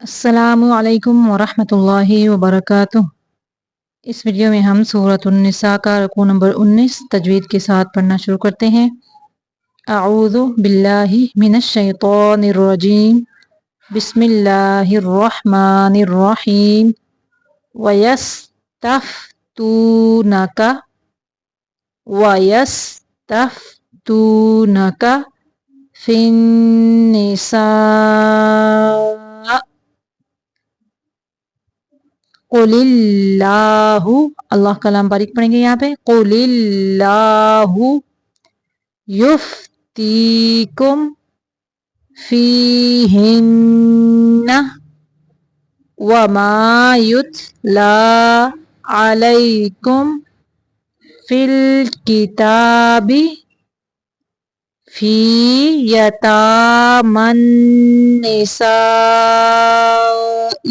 अस्सलामु अलैकुम वरहमतुल्लाहि वबरकातुह। इस वीडियो में हम सूरत उन-निसा का रुकू नंबर 19 तजवीद के साथ पढ़ना शुरू करते हैं। अऊज़ु बिल्लाहि मिनश शैतानिर रजीम। बिस्मिल्लाहिर रहमानिर रहीम। वयस्तफ्तूनका वयस्तफ्तूनका फिन्निसा कुलिल्लाहु, अल्लाह का नाम बारीक पढ़ेंगे यहाँ पे। कुलिल्लाहु युफ्तीकुम फीहिन्ना वमा युतला अलैकुम फिल किताबी फी यतामन निसा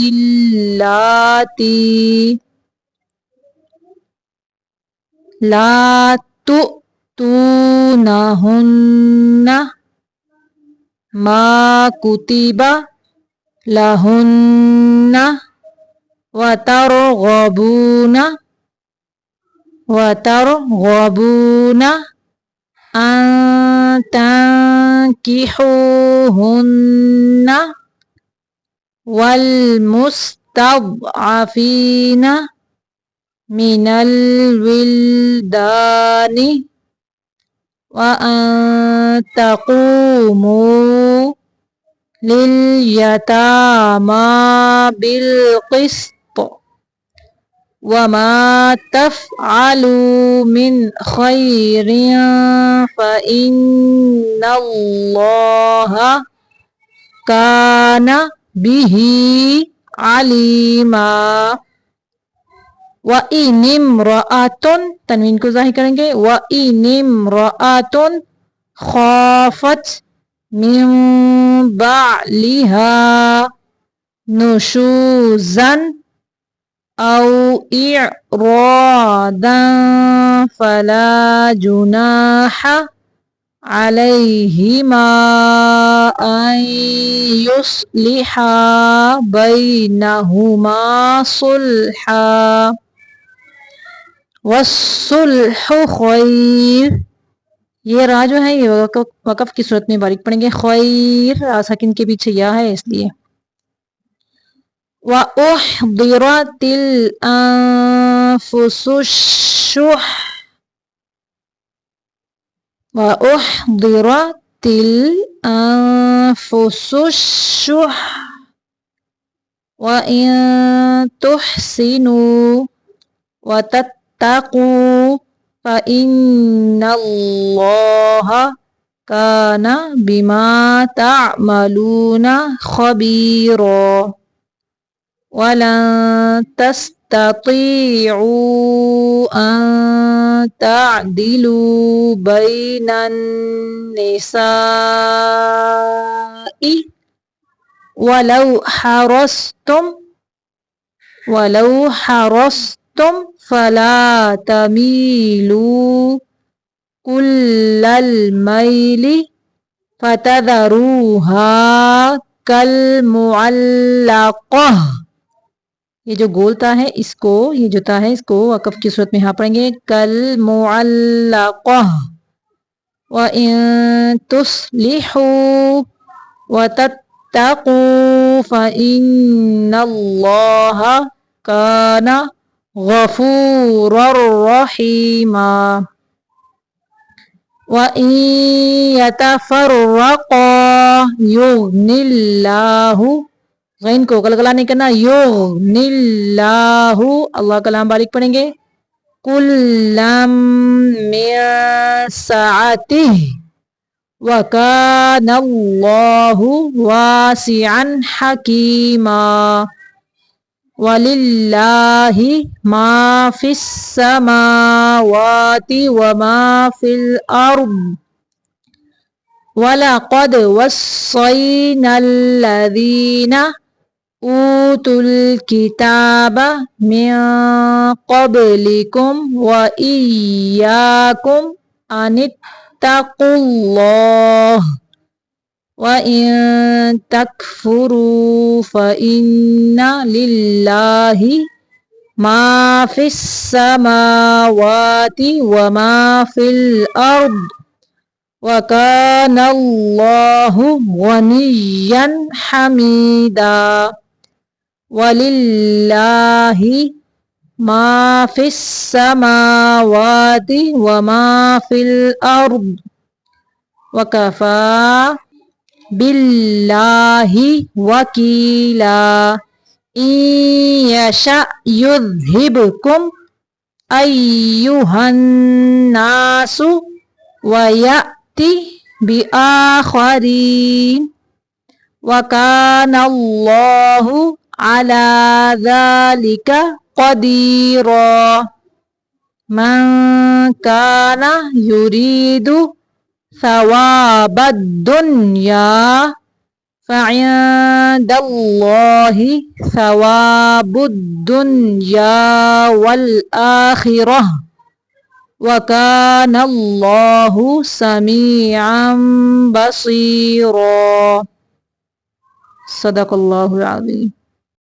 इल्लाती ला तुतूनहुन्ना मा कुतिबा लहुन्ना वतरगबूना अन तंकिहुहुन्ना वल मुस्तदअफीना मिनल विल्दानी व अन तक़ूमू लिल यतामा बिल क़िस्त वमा तफ़अलू मिन खैरिन फ़इन्नल्लाहा काना बिही अलीमा। व इनिम्रअतुन, तनवीन को ज़ाहिर करेंगे। व इनिम्रअतुन खाफत मिन बअलिहा नुशूज़न औ इअरादन फला जुनाहा अलैहिमा अन युस्लिहा बैनहुमा सुल्हा वस्सुल्हु खैर। ये रा जो है ये वक़फ़ की सूरत में बारीक पढ़ेंगे। खैर साकिन के पीछे या है इसलिए। व उहदिरतिल अंफुसुश्शुह व उहदिरतिल अंफुसुश्शुह व इन तुहसिनु व तत्तक़ू फ़इन्नल्लाहा काना बिमा तअमलूना खबीरा। वलन तस्ततीअू अन तअदिलू बैनन निसाई वलौ हरस्तुम फला तमीलू कुल्लल मैली फतदरूहा कल मुअल्लक़ह। ये जो गोलता है इसको, ये जो ता है इसको वक़फ़ की सूरत में यहाँ पढ़ेंगे। कल मुअल्लक़ह। व इन तुस्लिहू व तत्तक़ू फ़इन्नल्लाहा काना गफ़ूरर रहीमा। व इन यतफ़र्रक़ा युग़निल्लाहु, गैन को गलगला नहीं करना। युग़निल्लाहु, अल्लाह का नाम बारीक पढ़ेंगे। कुल्लम मिन सअतिही व कानल्लाहु वासिअन हकीमा। वलिल्लाहि मा फिस समावाति व मा फिल अर्द वलक़द वस्सैनल लज़ीना ऊतुल किताबा मिन क़ब्लिकुम व इय्याकुम अनित्तक़ुल्लाह وإن تكفروا فإن لله ما في السماوات وما في الأرض وكان الله غنيا حميدا ولله ما في السماوات وما في الأرض وكفى بالله وكيلا إن يشأ يذهبكم أيها الناس ويأتي بآخرين وكان الله على ذلك قديرا من كان يريد ثواب الدنيا فعند الله ثواب الدنيا والآخرة وكان الله سميعا بصيرا صدق الله العظيم